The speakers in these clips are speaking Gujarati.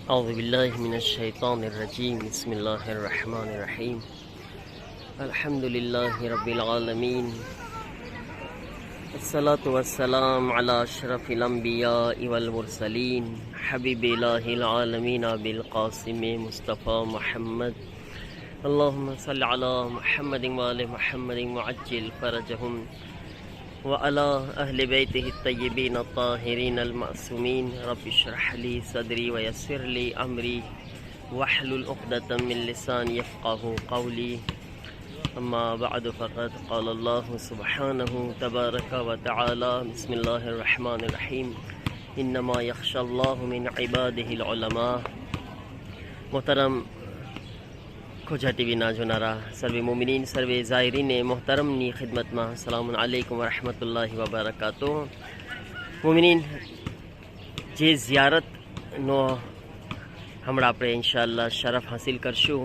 أعوذ بالله من الشيطان الرجيم بسم الله الرحمن الرحيم الحمد لله رب العالمين الصلاة والسلام على أشرف الأنبياء والمرسلين حبيب الله العالمين بالقاسم مصطفى محمد اللهم صل على محمد وآل محمد وعجل فرجهم وعلى أهل بيته الطيبين الطاهرين المعصومين رب اشرح لي صدري ويسر لي أمري واحلل عقدة من لساني يفقه قولي أما بعد فقد قال الله سبحانه تبارك وتعالى بسم الله الرحمن الرحيم إنما يخشى الله من عباده العلماء मोहतरम खोजा टीवीना જોનારા સર્વે મોમિનીન સર્વે ઝાયરીને મોહતરમની ખિદમતમાં સલામ અલૈકુમ વરહમતુલ્લાહિ વબરકાતુહ. મોમિનીન, જે ઝિયારતનો હમણાં આપણે ઇન્શાઅલ્લાહ શરફ હાસિલ કરશું,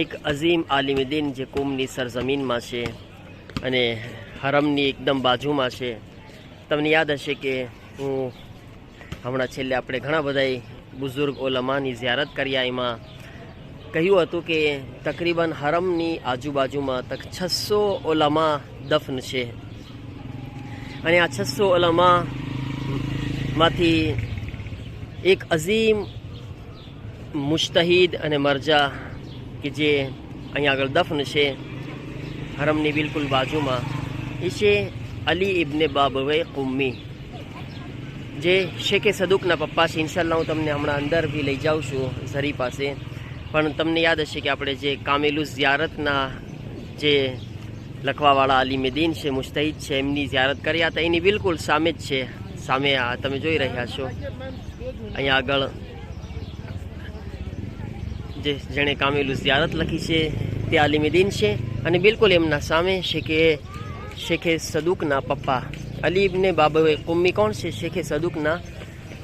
એક અઝીમ આલિમદીન જે કુમની સરઝમીનમાં છે અને હરમની એકદમ બાજુમાં છે. તમને યાદ હશે કે હું હમણાં છેલ્લે આપણે ઘણા બધા બુઝુર્ગ ઓલમાની ઝિયારત કર્યા. એમાં કહ્યું હતું કે તકરીબન હરમની આજુબાજુમાં 600 ઓલમા દફન છે અને આ 600 ઓલમામાંથી એક અઝીમ મુજતહિદ અને મરજા કે જે અહીંયા આગળ દફન છે હરમની બિલકુલ બાજુમાં, એ છે અલી ઇબ્ને બાબવે કુમ્મી, જે શેખે સદુકના પપ્પા છે. ઇન્શાઅલ્લાહ હું તમને હમણાં અંદર બી લઈ જાઉં છું ઝરી પાસે. પણ તમને યાદ હશે કે આપણે જે કામેલું ઝિયારતના જે લખવાવાળા આલિમેદીન છે, મુજતહિદ છે, એમની ઝિયારત કર્યા હતા. એની બિલકુલ સામે જ છે, સામે આ તમે જોઈ રહ્યા છો અહીંયા આગળ જેણે કામેલું ઝિયારત લખી છે તે આલિમેદીન છે. અને બિલકુલ એમના સામે શેખે સદુકના પપ્પા અલી ઇબ્ને બાબવે કુમ્મી કોણ છે? શેખે સદુકના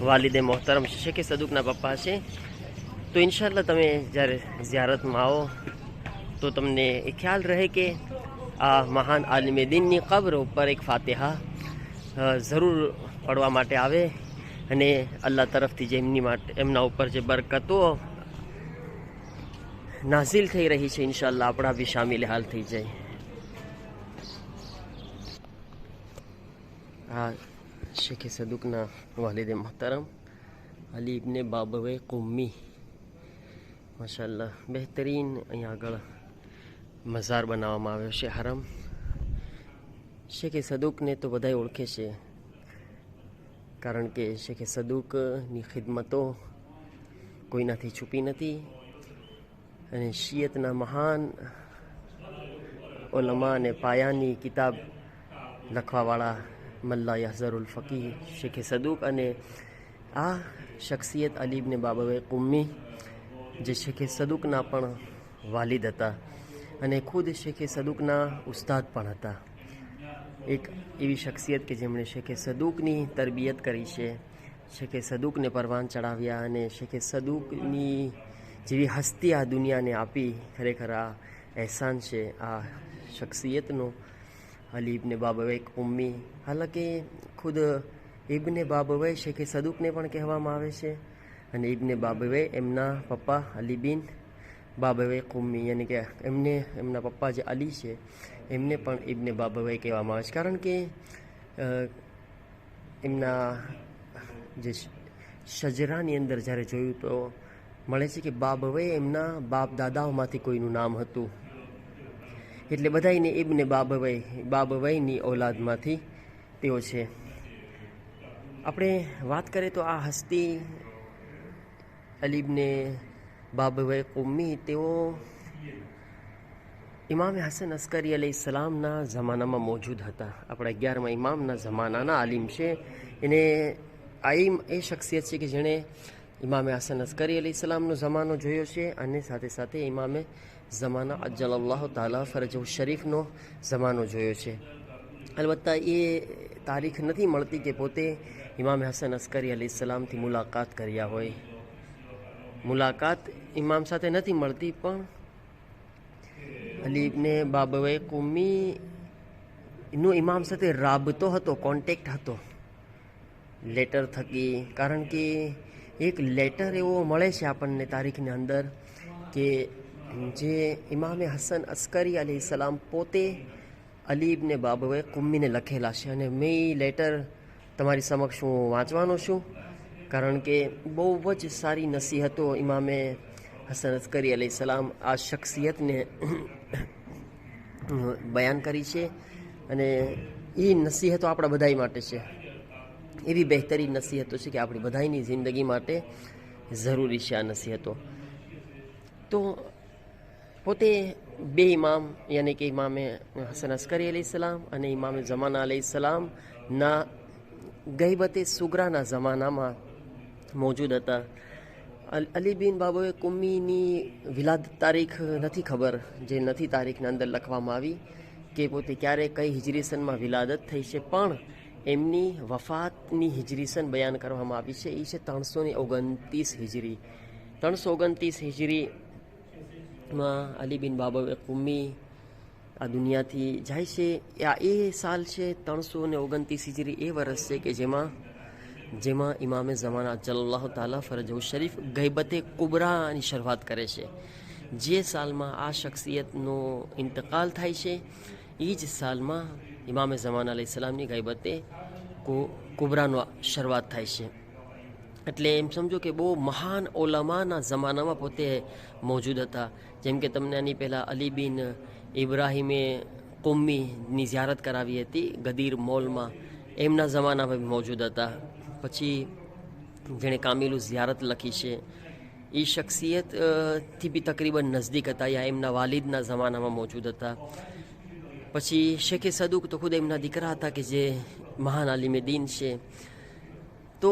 વાલિદે મોહતરમ છે, શેખે સદુકના પપ્પા છે. તો ઇન્શાઅલ્લાહ તમે જ્યારે ઝિયારતમાં આવો તો તમને એ ખ્યાલ રહે કે આ મહાન આલિમેદીનની કબ્ર ઉપર એક ફાતિહા જરૂર પડવા માટે આવે અને અલ્લાહ તરફથી જે એમના ઉપર જે બરકતો નાઝિલ થઈ રહી છે, ઇન્શાઅલ્લાહ આપણા બી શામિલ હાલ થઈ જાય. આ શેખે સદુકના વાલિદે મોહતરમ અલી ઇબ્ને બાબવે કુમ્મી, માશાઅલ્લાહ બહેતરીન અહીંયા આગળ મઝાર બનાવવામાં આવ્યો છે હરમ. શેખે સદુકને તો બધાય ઓળખે છે, કારણ કે શેખે સદુકની ખિદમતો કોઈનાથી છુપી નથી. અને શિયતના મહાન ઓલમા અને પાયાની કિતાબ લખવાવાળા મલ્લા યહઝરુલ ફકીહ શેખે સદુક, અને આ શખ્સિયત અલી ઇબ્ને બાબવે કુમ્મી જે શેખે સદુકના પણ વાલિદ હતા અને ખુદ શેખે સદુકના ઉસ્તાદ પણ હતા. એક એવી શખ્સિયત કે જેમણે શેખે સદુકની તરબિયત કરી છે, શેખે સદુકને પરવાન ચડાવ્યા અને શેખે સદુકની જેવી હસ્તી આ દુનિયાને આપી. ખરેખર આ અહેસાન છે આ શખ્સિયતનો, અલી ઇબ્ને બાબવે કુમ્મી. હાલાંકિ ખુદ ઇબ્ને બાબવે શેખે સદુકને પણ કહેવામાં આવે છે અને ઇબ્ને બાબવે એમના પપ્પા અલી બિન બાબવે કુમ્મી, યાની કે એમના પપ્પા જે અલી છે એમને પણ ઇબ્ને બાબવે કહેવામાં આવે છે. કારણ કે એમના જે શજરાની અંદર જ્યારે જોયું તો મળે છે કે બાબવે એમના બાપ દાદાઓમાંથી કોઈનું નામ હતું, એટલે બધાને ઇબ્ને બાબવેની ઔલાદમાંથી તેઓ છે. આપણે વાત કરીએ તો આ હસ્તી અલી ઇબ્ને બાબવે કુમ્મી તેઓ ઇમામે હસન અસ્કરી અલૈહિસ્સલામના જમાનામાં મોજૂદ હતા. આપણા 11મા ઇમામના જમાનાના આલિમ છે. એને આઈમ એ શખ્સિયત છે કે જેણે ઇમામે હસન અસ્કરી અલૈહિસ્સલામનો જમાનો જોયો છે અને સાથે સાથે ઇમામે જમાના અજ્જલલ્લાહુ તાલા ફરજહુ શરીફનો જમાનો જોયો છે. અલબત્ત એ તારીખ નથી મળતી કે પોતે ઇમામે હસન અસ્કરી અલૈહિસ્સલામથી મુલાકાત કર્યા હોય. મુલાકાત ઇમામ સાથે નથી મળતી, પણ અલી ઇબ્ને બાબવે કુમ્મી નો ઇમામ સાથે રાબતો હતો, કોન્ટેક્ટ હતો. લેટર થકી, કારણ કે એક લેટર એવો મળે છે આપણને તારીખની અંદર કે જે ઇમામે હસન અસ્કરી અલૈહિ સલામ પોતે અલી ઇબ્ને બાબવે કુમ્મીને લખેલા છે. અને મેં એ લેટર તમારી સમક્ષ હું વાંચવાનો છું, કારણ કે બહુ જ સારી નસીહતો ઇમામે હસન અસ્કરી અલૈહિ સલામ આ શખ્સિયતને બયાન કરી છે. અને એ નસીહતો આપણા બધાઈ માટે છે. એવી બહેતરીન નસીહતો છે કે આપણી બધાની જિંદગી માટે જરૂરી છે આ નસીહતો. તો પોતે બે ઇમામ, યાની કે ઇમામે હસન અસ્કરી અલૈહિ સલામ અને ઇમામે ઝમાના અલૈહિ સલામના ગઈબતે સુગરાના જમાનામાં મોજૂદ હતા. અલી બિન બાબોએ કુમ્મીની વિલાદ તારીખ નથી ખબર, જે નથી તારીખના અંદર લખવામાં આવી કે પોતે ક્યારે કઈ હિજરી સનમાં વિલાદત થઈ છે, પણ એમની વફાતની હિજરી સન બયાન કરવામાં આવી છે. એ છે 329 હિજરી. 329 હિજરીમાં અલી બિન બાબોએ કુમ્મી આ દુનિયાથી જાય છે. એ સાલ છે 329 હિજરી, એ વર્ષ છે કે જેમાં ઇમામે ઝમાના અજલ્લાહુ તાલા ફરજહુ શરીફ ગઈબતે કુબરાની શરૂઆત કરે છે. જે સાલમાં આ શખ્સિયતનો ઇંતકાલ થાય છે, એ જ સાલમાં ઇમામે ઝમાના અલૈહિ સલામની ગઈબતે કુબરાનો શરૂઆત થાય છે. એટલે એમ સમજો કે બહુ મહાન ઓલમાના જમાનામાં પોતે મોજૂદ હતા. જેમ કે તમને આની પહેલાં અલી બિન ઇબ્રાહીમે કુમ્મીની ઝિયારત કરાવી હતી ગદીર મોલમાં, એમના જમાનામાં મોજૂદ હતા. પછી જેણે કામિલું ઝિયારત લખી છે, એ શખ્સિયતથી બી તકરીબન નજદીક હતા, યા એમના વાલિદના જમાનામાં મોજૂદ હતા. પછી શેખે સદુક તો ખુદ એમના દીકરા હતા કે જે મહાન આલિમે દીન છે. તો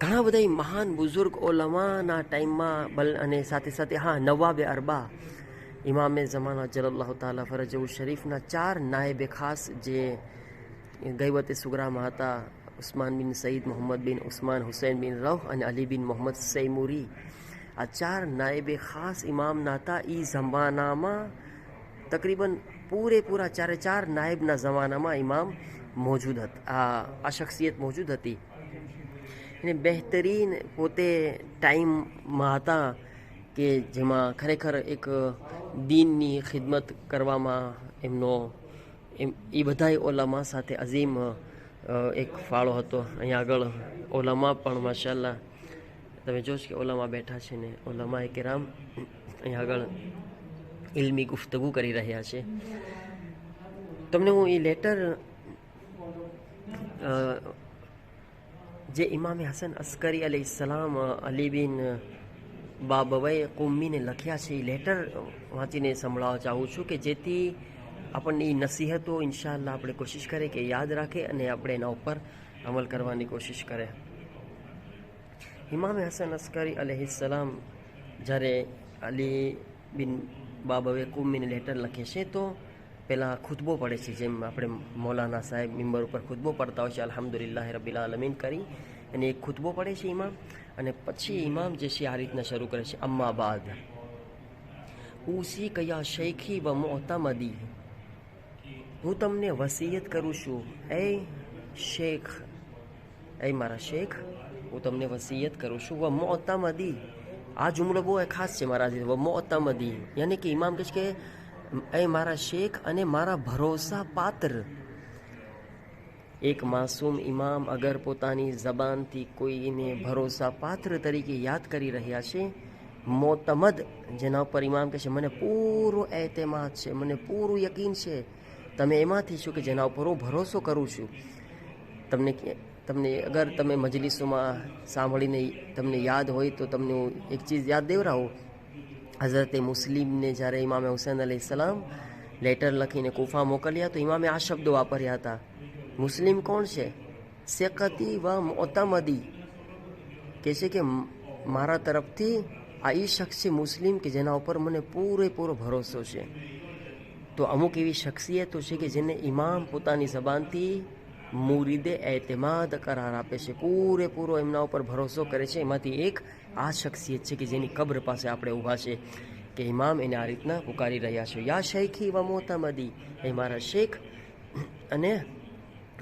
ઘણા બધા મહાન બુઝુર્ગ ઓલમાના ટાઈમમાં અને સાથે સાથે નવાબે અરબા ઇમામે ઝમાના અજલ્લાહુ તાલા ફરજહુ શરીફના 4 નાયબે ખાસ જે ગઈબતે સુગરામાં હતા, ઉસ્માન બિન સઈદ, મોહમ્મદ બિન ઉસ્માન, હુસૈન બિન રૌહ અને અલી બિન મોહમ્મદ સૈમુરી. આ 4 નાયબે ખાસ ઇમામના હતા. એ જમાનામાં તકરીબન પૂરેપૂરા 4 નાયબના જમાનામાં ઇમામ મોજૂદ હતા, આ શખ્સિયત મોજૂદ હતી. અને બહેતરીન પોતે ટાઈમમાં હતા કે જેમાં ખરેખર એક દીનની ખિદમત કરવામાં એ બધાય ઓલામા સાથે અઝીમ એક ફાળો હતો. અહીંયા આગળ ઓલામા પણ માશાલ્લાહ તમે જોશ કે ઓલામા બેઠા છે ને ઓલામા કેરામ અહીંયા આગળ ઇલ્મી ગુફ્તગુ કરી રહ્યા છે. તમને હું એ લેટર જે ઇમામે હસન અસ્કરી અલૈહિ સલામ અલી બિન બાબવે કુમ્મીને લખ્યા છે, એ લેટર વાંચીને સંભળાવવા ચાહું છું કે જેથી આપણને એ નસીહતો ઇન્શાઅલ્લાહ આપણે કોશિશ કરીએ કે યાદ રાખે અને આપણે એના ઉપર અમલ કરવાની કોશિશ કરે. ઇમામે હસન અસ્કરી અલૈહિ સલામ જ્યારે અલી બિન બાબવે કુમ્મીને લેટર લખે છે તો પહેલાં ખુતબો પડે છે, જેમ આપણે મૌલાના સાહેબ મિંબર ઉપર ખુતબો પડતા હોય છે અલ્હમ્દુલિલ્લાહ રબ્બિલ આલમીન કરી, અને એક ખુતબો પડે છે ઇમામ. અને પછી ઇમામ જે છે આ રીતના શરૂ કરે છે, અમ્મા બાદ ઉસી કયા શૈખી વ મોતમદી, હું તમને વસીયત કરું છું એ શેખ, એ મારા શેખ, હું તમને વસીયત કરું છું. વ મોતમદી, આ જુમલો બહુ ખાસ છે મારા, વ મોતમદી યાની કે ઇમામ કહે છે કે એ મારા શેખ અને મારા ભરોસા પાત્ર. એક માસૂમ ઇમામ અગર પોતાની જબાનથી કોઈને ભરોસા પાત્ર તરીકે યાદ કરી રહ્યા છે, મોતમદ જેના ઉપર ઇમામ કહે છે મને પૂરો એતમાદ છે, મને પૂરું યકીન છે, તમે એમાંથી છો કે જેના ઉપર હું ભરોસો કરું છું. તમને અગર તમે મજલિસોમાં સાંભળીને તમને યાદ હોય તો તમને હું એક ચીજ યાદ દેવરાવું. હઝરતે મુસ્લિમને જ્યારે ઇમામે હુસૈન અલૈહિ સલામ લેટર લખીને કુફા મોકલ્યા તો ઇમામે આ શબ્દો વાપર્યા હતા. મુસ્લિમ કોણ છે? સેકતી વ મોતમદી, કહે છે કે મારા તરફથી આ એ શખ્સ છે મુસ્લિમ કે જેના ઉપર મને પૂરેપૂરો ભરોસો છે. તો અમુક એવી શખ્સિયતો છે કે જેને ઇમામ પોતાની જબાનથી મુરીદે એતમાદ કરાર આપે છે, પૂરેપૂરો એમના ઉપર ભરોસો કરે છે. એમાંથી એક આ શખ્સિયત છે કે જેની કબ્ર પાસે આપણે ઊભા છે કે ઇમામ એને આ રીતના પુકારી રહ્યા છે, યા શૈખી વ મોતમદી, એ મારા શેખ અને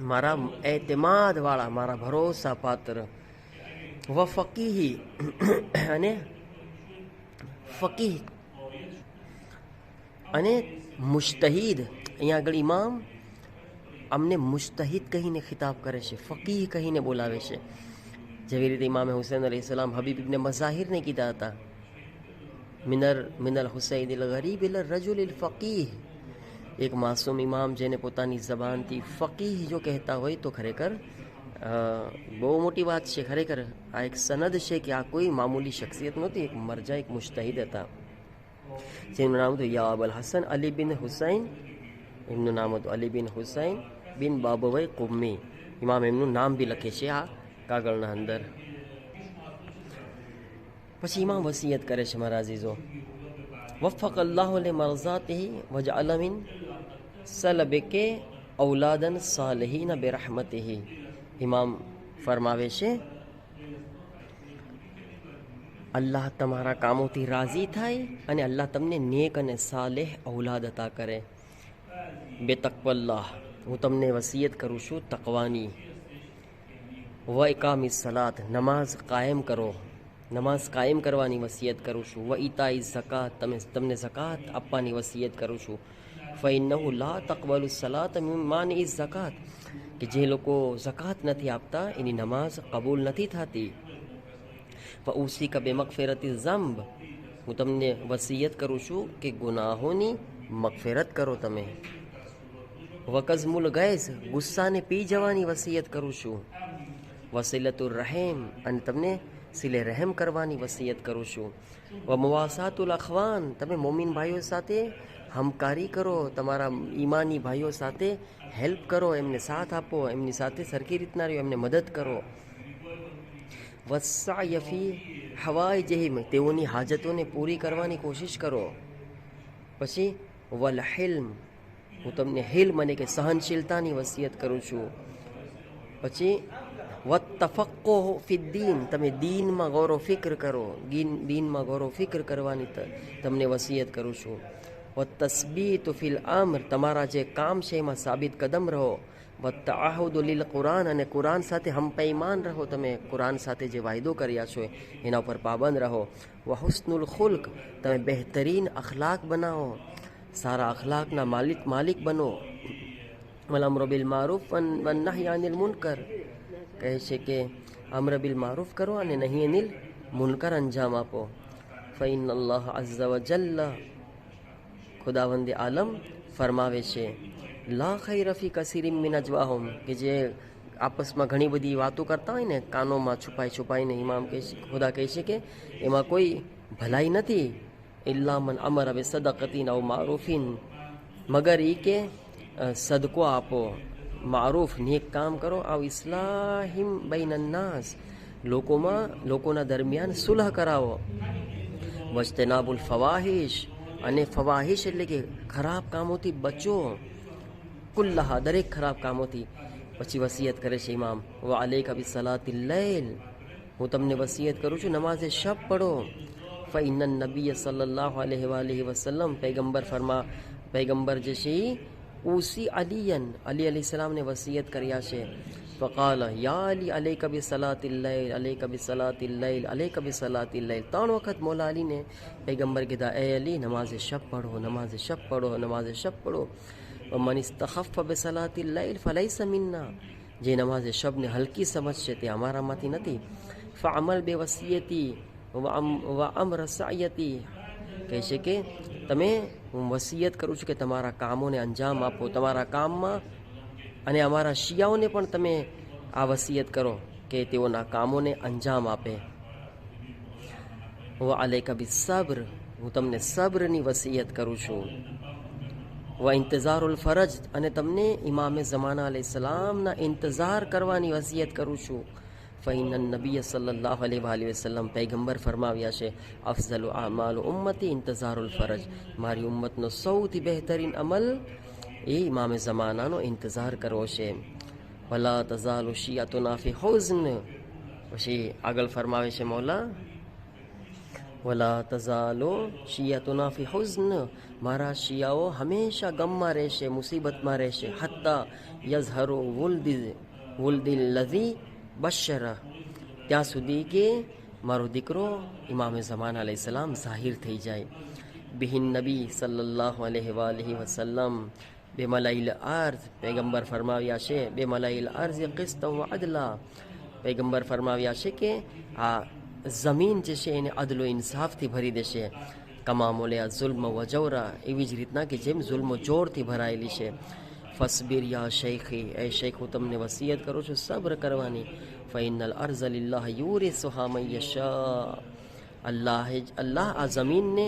મારા એતમાદ વાળા, મારા ભરોસા પાત્ર. વ ફકીહી, અને ફકીહ અને મુજતહિદ. અહીંયા આગળ ઇમામ અમને મુજતહિદ કહીને ખિતાબ કરે છે, ફકીહ કહીને બોલાવે છે. જેવી રીતે ઇમામે હુસૈન અલૈહિસ્સલામ હબીબ ઇબ્ને મઝાહિરને કીધા હતા, મિનલ હુસૈન અલ ગરીબ ઇલ રજુલ અલ ફકીહ. એક માસૂમ ઇમામ જેને પોતાની જબાનથી ફકીહ જો કહેતા હોય તો ખરેખર બહુ મોટી વાત છે. ખરેખર આ એક સનદ છે કે આ કોઈ મામૂલી શખ્સિયત નહોતી, એક મરજા, એક મુજતહિદ હતા, જેનું નામ હતું યા અબુલ હસન અલી બિન હુસૈન. એમનું નામ હતું અલી બિન હુસૈન બિન બાબવઈ કુમ્મી. ઇમામ એમનું નામ બી લખે છે આ કાગળના અંદર. પછી ઇમામ વસિયત કરે છે, મારા અઝીઝો, વફક અલ્લાહુ લે મરઝાતિહી વજઅલ મિન સલબકે ઔલાદન સાલિહીન બિરહમતિહી. ઇમામ ફરમાવે છે, અલ્લાહ તમારા કામોથી રાજી થાય અને અલ્લાહ તમને નેક અને સાલેહ ઔલાદ અતા કરે. બેતકવલ્લાહ, હું તમને વસિયત કરું છું તકવાની. વ ઇકામી સલાત, નમાઝ કાયમ કરો, નમાઝ કાયમ કરવાની વસિયત કરું છું. વ ઇતાઈ ઝકાત, તમને ઝકાત આપવાની વસિયત કરું છું. ફઇન્નહુ લા તકબલુ સલાત માની ઝકાત, કે જે લોકો ઝકાત નથી આપતા એની નમાઝ કબૂલ નથી થતી. વ ઉસીકા બે મગફિરતી ઝંબ, હું તમને વસિયત કરું છું કે ગુનાહોની મગફિરત કરો તમે. વકઝમુલ ગૈસ, ગુસ્સાને પી જવાની વસિયત કરું છું. વસીલતુર રહેમ, અને તમને સિલે રહેમ કરવાની વસિયત કરું છું. વ મુવાસાતુલ અખવાન, તમે મોમિન ભાઈઓ સાથે હમકારી કરો, તમારા ઈમાની ભાઈઓ સાથે હેલ્પ કરો, એમને સાથ આપો, એમની સાથે સરખી રીતના રહ્યો, એમને મદદ કરો. વસાયફી હવાઈ જહીમ, તેઓની હાજતોને પૂરી કરવાની કોશિશ કરો. પછી વલ હિલ્મ, હું તમને હિલ્મ અને કે સહનશીલતાની વસિયત કરું છું. પછી વતફક્કુહ ફિદ્દીન, તમે દીનમાં ગૌરવ ફિક્ર કરો, દીનમાં ગૌરવ ફિક્ર કરવાની તમને વસિયત કરું છું. વતસ્બીતુ ફિલ અમ્ર, તમારા જે કામ છે એમાં સાબિત કદમ રહો. વતઆહુદુ લીલ કુરાન, અને કુરાન સાથે હમપૈમાન રહો, તમે કુરાન સાથે જે વાયદો કર્યા છો એના ઉપર પાબંદ રહો. વહુસ્નુલ ખુલ્ક, તમે બહેતરીન અખલાક બનાવો, સારા અખલાકના માલિક બનો. વલ અમ્ર બિલ મારૂફ વન નહી અનિલ મુનકર, કહે છે કે અમ્ર બિલ મારૂફ કરો અને નહીં અનિલ મુનકર અંજામ આપો. ફઇન અલ્લાહ અઝ્ઝ વ જલ્લ, ખુદાવંદે આલમ ફરમાવે છે, લા ખૈર ફી કસીરિમ મિન અજવાહુમ, કે જે આપસમાં ઘણી બધી વાતો કરતા હોય ને કાનોમાં છુપાઈને, ઇમામ કહે છે, ખુદા કહે છે કે એમાં કોઈ ભલાઈ નથી. ઇલ્લા મન અમર બિ સદકતિન અવ મારૂફિન, મગર એ કે સદકો આપો, મારૂફ નેક કામ કરો, આવ ઇસ્લાહિમ બૈન નાસ, લોકોના દરમિયાન સુલહ કરાવો. વજતનાબુલ ફવાહિશ, અને ફવાહિશ એટલે કે ખરાબ કામોથી બચો. કુલ્લહા, દરેક ખરાબ કામોથી. પછી વસિયત કરે છે ઇમામ, વ અલૈકા બિ સલાતિલ લૈલ, હું તમને વસિયત કરું છું નમાઝે શબ પઢો. ફઇન્ન નબી સલ્લલ્લાહુ અલૈહિ વસલ્લમ, પૈગંબર જે છે ઉસી અલી અલીસલામને વસિયત કર્યા છે. ફકાલ યા અલી અલૈકા બિ સલાતિલ લૈલ, અલૈકા બિ સલાતિલ લૈલ, અલૈકા બિ સલાતિલ લૈલ. 3 વખત મોલા અલીને પૈગંબર કીધા, એ અલી નમાઝે શબ પઢો, નમાઝે શબ પઢો, નમાઝે શબ પઢો. મન ઇસ્તખફ બિ સલાતિલ લૈલ ફલૈસા મિન્ના, જે નમાઝે શબને હલકી સમજશે તે અમારામાંથી નથી. ફઅમલ બે વસિયતી વ અમ્ર સાયતી, કહે છે કે તમે, હું વસિયત કરું છું કે તમારા કામોને અંજામ આપો, તમારા કામમાં, અને અમારા શિયાઓને પણ તમે આ વસિયત કરો કે તેઓના કામોને અંજામ આપે. વ અલૈકા બિ સબ્ર, હું તમને સબ્રની વસિયત કરું છું. વ ઇંતઝારુલ ફરજ, અને તમને ઇમામે ઝમાના અલૈહિસ્સલામના ઇંતઝાર કરવાની વસિયત કરું છું. ફઇન નબી સલ્લલ્લાહુ અલૈહિ વસલ્લમ, પૈગંબર ફરમાવ્યા છે, અફઝલુ આમાલુ ઉમ્મતી ઇંતઝારુલ ફરજ, મારી ઉમ્મતનો સૌથી બહેતરીન અમલ એ ઇમામે ઝમાનાનો ઇંતઝાર કરવો છે. વલા તઝાલુ શિયાતુના ફી હુઝન, પછી આગળ ફરમાવે છે મૌલા, વલા તઝાલુ શિયાતુના ફી હુઝન, મારા શિયાઓ હંમેશા ગમમાં રહેશે, મુસીબતમાં રહેશે. હત્તા હત્તા યઝહરુ વુલ્દિલ લઝી બશરા, ત્યાં સુધી કે મારો દીકરો ઇમામે ઝમાન અલૈહિસ્સલામ ઝાહિર થઈ જાય. બિહિન નબી સલ્લલ્લાહુ અલૈહિ વસલ્લમ બે મલાઈલ અર્ઝ, પૈગંબર ફરમાવ્યા છે બે મલાઈલ અર્ઝ qiસ્તન વ અદલા, પૈગંબર ફરમાવ્યા છે કે આ જમીન જે છે એને અદલો ઇન્સાફથી ભરી દેશે. કમા મોલ્યા ઝુલ્મ વ જૌરા, એવી જ રીતના કે જેમ ઝુલ્મ જોરથી ભરાયેલી છે. ફસબિર યા શૈખી, એ શૈખ હું તમને વસિયત કરું છું સબ્ર કરવાની. ફઇન્નલ અર્ઝ લિલ્લાહ યુરિસુહા મન યશા, અલ્લાહ આ જમીનને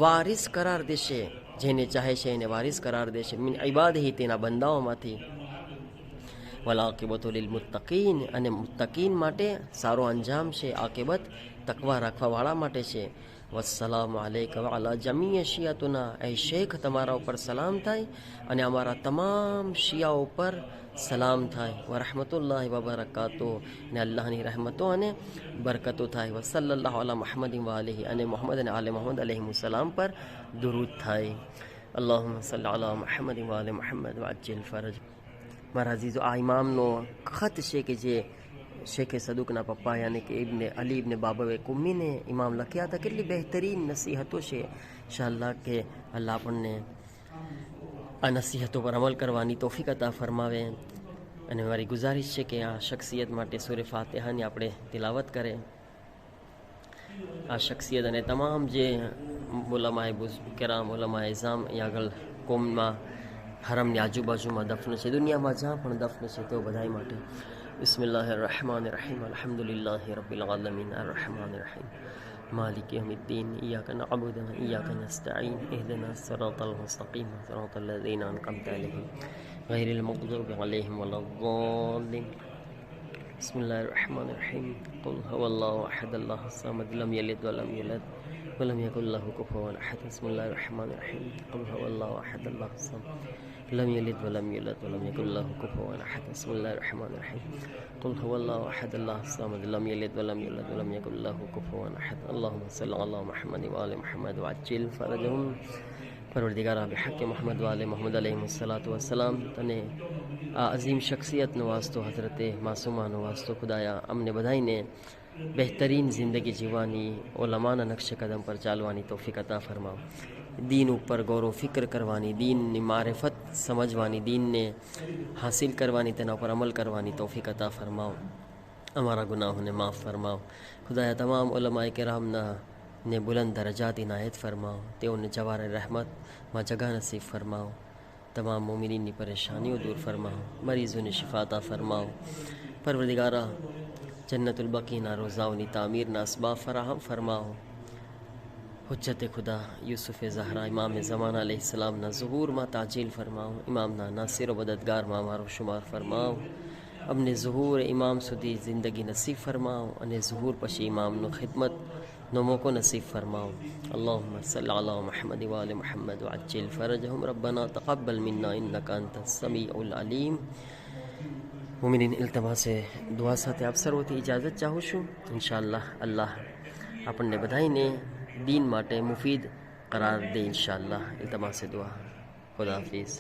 વારિસ કરાર દેશે, જેને ચાહે છે એને વારિસ કરાર દેશે. મિન ઇબાદિહી, તેના બંદાઓમાંથી. વલ આકિબતુ લિલ મુત્તકીન, અને મુત્તકીન માટે સારો અંજામ છે, આકિબત તકવા રાખવાવાળા માટે છે. વસ્સલામુ અલૈકા વ અલા જમીય શિયાતુના, એ શેખ તમારા ઉપર સલામ થાય અને અમારા તમામ શિયાઓ ઉપર સલામ થાય. વ રહમતુલ્લાહિ વ બરકાતુહુ, ને અલ્લાહની રહેમતો અને બરકતો થાય. વ સલ્લલ્લાહુ અલા મુહમ્મદિન વ આલિહી, અને મોહમ્મદ અને આલે મોહમ્મદ અલૈહિસ્સલામ પર દુરૂદ થાય. અલ્લાહુમ્મા સલ્લી અલા મુહમ્મદિન વ આલે મુહમ્મદ વ અજ્જિલ ફરજ. મારા અઝીઝો, આ ઇમામનો ખત છે કે જે શેખે સદુકના પપ્પા યાની કે ઇબ્ને અલી ઇબ્ને બાબવે કુમ્મીને ઇમામ લખ્યા હતા. કેટલી બહેતરીન નસીહતો છે. ઇન્શાઅલ્લાહ કે અલ્લાહ આપણને આ નસીહતો પર અમલ કરવાની તૌફીક અતા ફરમાવે. અને મારી ગુજારિશ છે કે આ શખ્સિયત માટે સૂરે ફાતિહાની આપણે તિલાવત કરે. આ શખ્સિયત અને તમામ જે ઉલમાએ કેરામ, ઉલમાએ ઇઝામ અહીંયા આગળ કોમમાં હરમની આજુબાજુમાં દફન છે, દુનિયામાં જ્યાં પણ દફન છે તેઓ બધાય માટે. બિસ્મિલ્લાહિર રહમાનિર રહીમ, અલ્હમ્દુલિલ્લાહિ રબ્બિલ આલમીન, અર્રહમાનિર રહીમ, માલિક યૌમિદ્દીન, ઇય્યાકા નઅબુદુ વ ઇય્યાકા નસ્તઈન, ઇહ્દિનાસ સિરાતલ મુસ્તકીમ, સિરાતલ લઝીના અનઅમતા અલૈહિમ ગૈરિલ મગ્દૂબી અલૈહિમ વલદ્દાલિન. બિસ્મિલ્લાહિર રહમાનિર રહીમ. क़ુલ હુવલ્લાહુ અહદ, અલ્લાહુસ સમદ, લમ યલિદ વલમ યુલદ વલમ યકુલ લહુ કુફુવન અહદ. બિસ્મિલ્લાહિર રહમાનિર રહીમ. क़ુલ હુવલ્લાહુ અહદ, અલ્લાહુસ સમદ, لم يلد ولم يولد ولم يكن له كفوا احد. بسم الله الرحمن الرحيم. قل هو الله احد الله الصمد لم يلد ولم يولد ولم يكن له كفوا احد. اللهم صل على محمد وآل محمد وعجل فرجهم. પરવરદિગારા બિહક્ક મોહમ્મદ વાલે મોહમ્મદ અલૈહિસ્સલાતુ વસ્સલામ, તને આ અઝીમ શખ્સિયતનો વાસ્તો, હઝરતે માસુમાનો વાસ્તો ખુદાયા અમને બધાઈને બહેતરીન જિંદગી જીવવાની, ઓલમાના નકશે કદમ પર ચાલવાની તૌફીક અતા ફરમાવ. દીન ઉપર ગૌરવ ફિક્ર કરવાની, દીનની મારિફત સમજવાની, દીનને હાસિલ કરવાની, તેના ઉપર અમલ કરવાની તૌફીક અતા ફરમાવ. અમારા ગુનાહોને માફ ફરમાવ. ખુદાયા તમામ ઉલમાએ કેરામના ને બુલંદ દરજાત ઇનાયત ફરમાવ. તેઓને જવારે રહેમતમાં જગા નસીબ ફરમાવ. તમામ મોમિનીની પરેશાનીઓ દૂર ફરમાવ. મરીઝોને શિફાતા ફરમાવ. પરવરદિગારા જન્નતુલ બકીના રોઝાઓની તામીરના અસબાબ ફરાહમ ફરમાવ. હુજ્જતે ખુદા યુસુફે ઝહરા ઇમામે ઝમાન અલૈહિસ્સલામના ઝુહૂરમાં તાજીલ ફરમાવ. ઇમામના નાસિર વ મદદગારમાં મારો શુમાર ફરમાવ. અમને ઝુહૂર ઇમામ સુધી જિંદગી નસીબ ફરમાવ અને ઝુહૂર પછી ઇમામનો ખિદમતનો મોકો નસીબ ફરમાવ. અલ્લાહુમ્મા સલ્લી અલા મુહમ્મદ વ આલે મુહમ્મદ વ અજ્જિલ ફરજહુમ. રબ્બના તक़બ્બલ મિન્ના ઇન્નકા અંતસ સમીઉલ અલીમ. મુમિનીન, ઇલ્તમાસે દુઆ સાથે આપ સર્વથી ઇજાઝત ચાહું છું. ઇન્શાઅલ્લાહ અલ્લાહ આપણને બધાઈને દીન માટે મુફીદ કરાર દે. ઇન્શાઅલ્લાહ ઇલ્તમાસે દુઆ. ખુદા હાફિઝ.